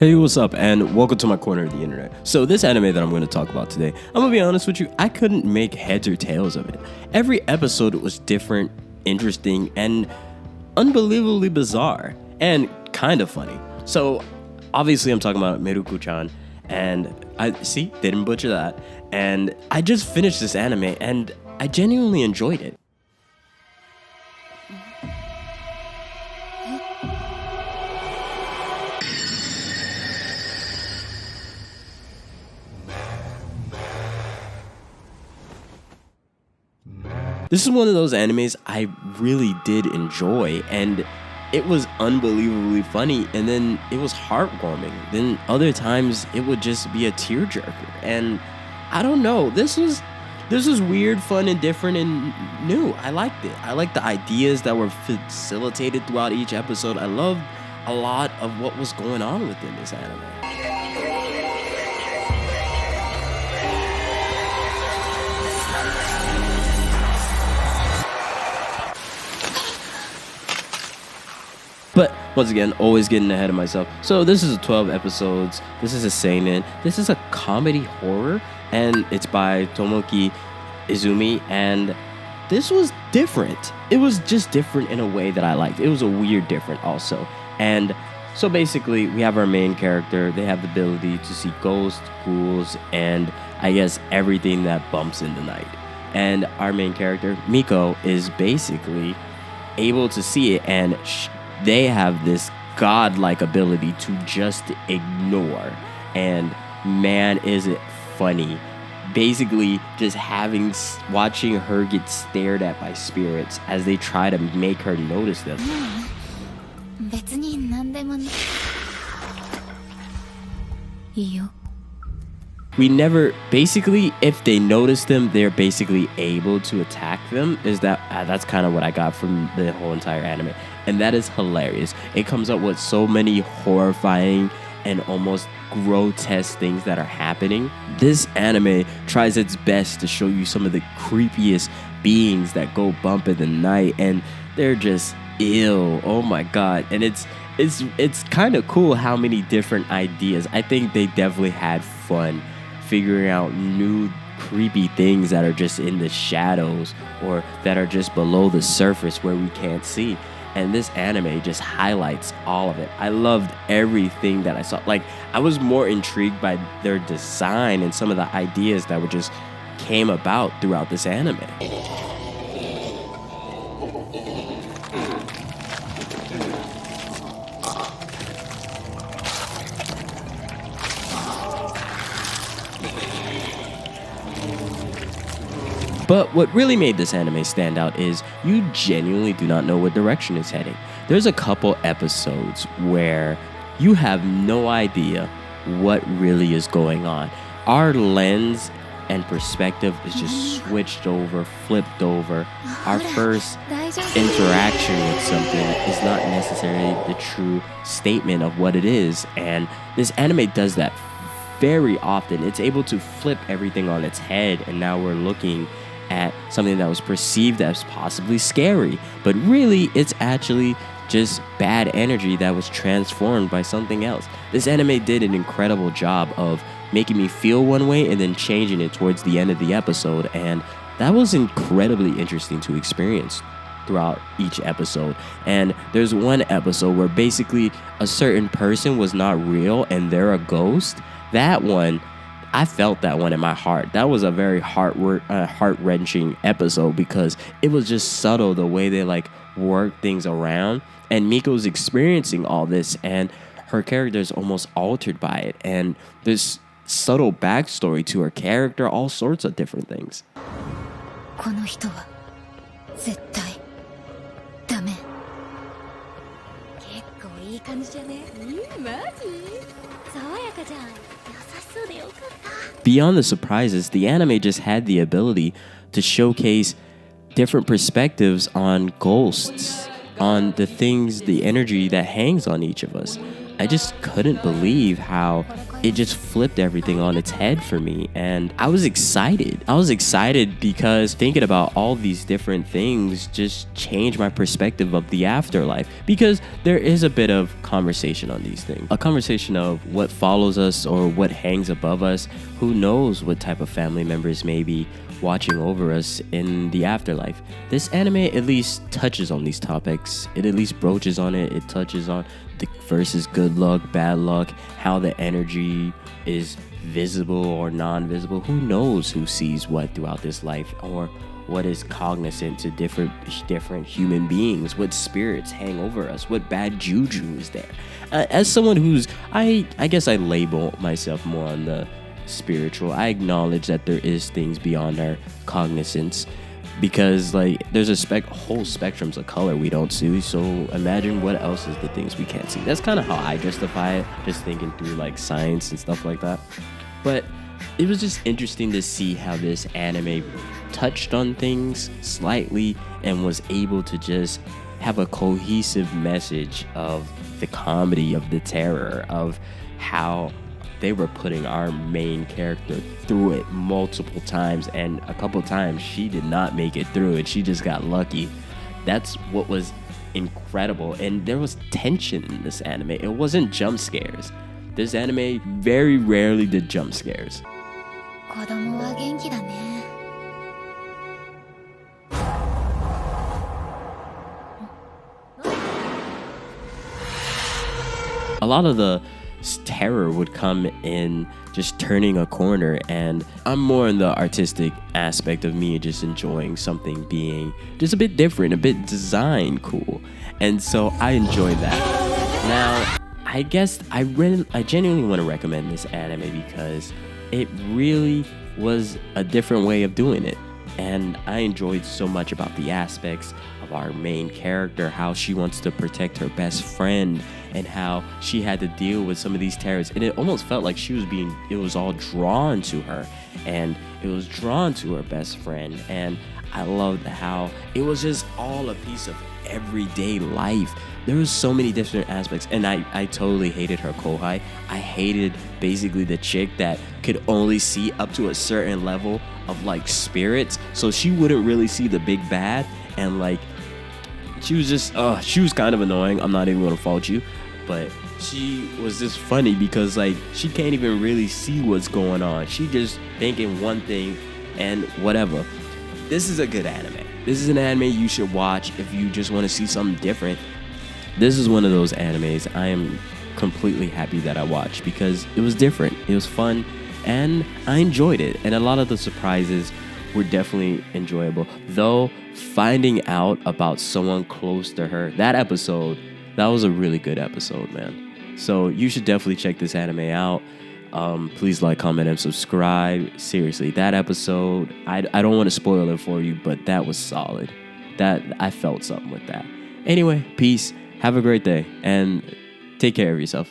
Hey, what's up, and welcome to my corner of the internet. So this anime that I'm going to talk about today, I'm going to be honest with you, I couldn't make heads or tails of it. Every episode was different, interesting, and unbelievably bizarre, and kind of funny. So obviously I'm talking about Miruku-chan, and I didn't butcher that. And I just finished this anime, and I genuinely enjoyed it. This is one of those animes I really did enjoy, and it was unbelievably funny, and then it was heartwarming. Then other times it would just be a tearjerker, and I don't know. This was weird, fun, and different, and new. I liked it. I liked the ideas that were facilitated throughout each episode. I loved a lot of what was going on within this anime. But once again, always getting ahead of myself. So this is 12 episodes. This is a seinen. This is a comedy horror, and it's by Tomoki Izumi. And this was different. It was just different in a way that I liked. It was a weird different also. And so basically, we have our main character. They have the ability to see ghosts, ghouls, and I guess everything that bumps in the night. And our main character, Miko, is basically able to see it, and they have this godlike ability to just ignore. And man, is it funny. Basically, just watching her get stared at by spirits as they try to make her notice them. Basically, if they notice them, they're basically able to attack them. That's kind of what I got from the whole entire anime. And that is hilarious. It comes up with so many horrifying and almost grotesque things that are happening. This anime tries its best to show you some of the creepiest beings that go bump in the night, and they're just ill. Oh my god. And it's kind of cool how many different ideas. I think they definitely had fun figuring out new creepy things that are just in the shadows or that are just below the surface where we can't see. And this anime just highlights all of it. I loved everything that I saw. Like, I was more intrigued by their design and some of the ideas that just came about throughout this anime. But what really made this anime stand out is you genuinely do not know what direction it's heading. There's a couple episodes where you have no idea what really is going on. Our lens and perspective is just switched over, flipped over. Our first interaction with something is not necessarily the true statement of what it is. And this anime does that very often. It's able to flip everything on its head, and now we're looking at something that was perceived as possibly scary, but really it's actually just bad energy that was transformed by something else. This anime did an incredible job of making me feel one way and then changing it towards the end of the episode, and that was incredibly interesting to experience throughout each episode. And there's one episode where basically a certain person was not real and they're a ghost. That one, I felt that one in my heart. That was a very heart-wrenching episode because it was just subtle the way they work things around. And Miko's experiencing all this, and her character is almost altered by it. And there's subtle backstory to her character, all sorts of different things. Beyond the surprises, the anime just had the ability to showcase different perspectives on ghosts, on the things, the energy that hangs on each of us. I just couldn't believe how it just flipped everything on its head for me. And I was excited. I was excited because thinking about all these different things just changed my perspective of the afterlife, because there is a bit of conversation on these things. A conversation of what follows us or what hangs above us. Who knows what type of family members may be watching over us in the afterlife. This anime at least touches on these topics. It at least broaches on it. It touches on the versus good luck, bad luck, how the energy is visible or non-visible. Who knows who sees what throughout this life, or what is cognizant to different human beings, what spirits hang over us, what bad juju is there. As someone who's, I guess I label myself more on the spiritual, I acknowledge that there is things beyond our cognizance, because like there's a whole spectrums of color we don't see. So imagine what else is the things we can't see. That's kind of how I justify it, just thinking through like science and stuff like that. But it was just interesting to see how this anime touched on things slightly and was able to just have a cohesive message of the comedy, of the terror, of how they were putting our main character through it multiple times, and a couple times she did not make it through it. She just got lucky. That's what was incredible. And there was tension in this anime. It wasn't jump scares. This anime very rarely did jump scares. 子供は元気だね。A lot of the terror would come in just turning a corner, and I'm more in the artistic aspect of me just enjoying something being just a bit different, a bit designed cool, and so I enjoyed that. Now, I guess I genuinely want to recommend this anime because it really was a different way of doing it, and I enjoyed so much about the aspects of our main character, how she wants to protect her best friend, and how she had to deal with some of these terrors. And it almost felt like it was all drawn to her, and it was drawn to her best friend. And I loved how it was just all a piece of everyday life. There was so many different aspects, and I totally hated her kohai. I hated basically the chick that could only see up to a certain level of like spirits, so she wouldn't really see the big bad, and like she was just she was kind of annoying. I'm not even gonna fault you, but she was just funny because like she can't even really see what's going on. She just thinking one thing and whatever. This is a good anime. This is an anime you should watch if you just want to see something different. This is one of those animes I am completely happy that I watched because it was different. It was fun, and I enjoyed it. And a lot of the surprises were definitely enjoyable. Though finding out about someone close to her, that was a really good episode, man. So you should definitely check this anime out. Please like, comment, and subscribe. Seriously, that episode, I don't want to spoil it for you, but that was solid. That I felt something with that. Anyway, peace. Have a great day, and take care of yourself.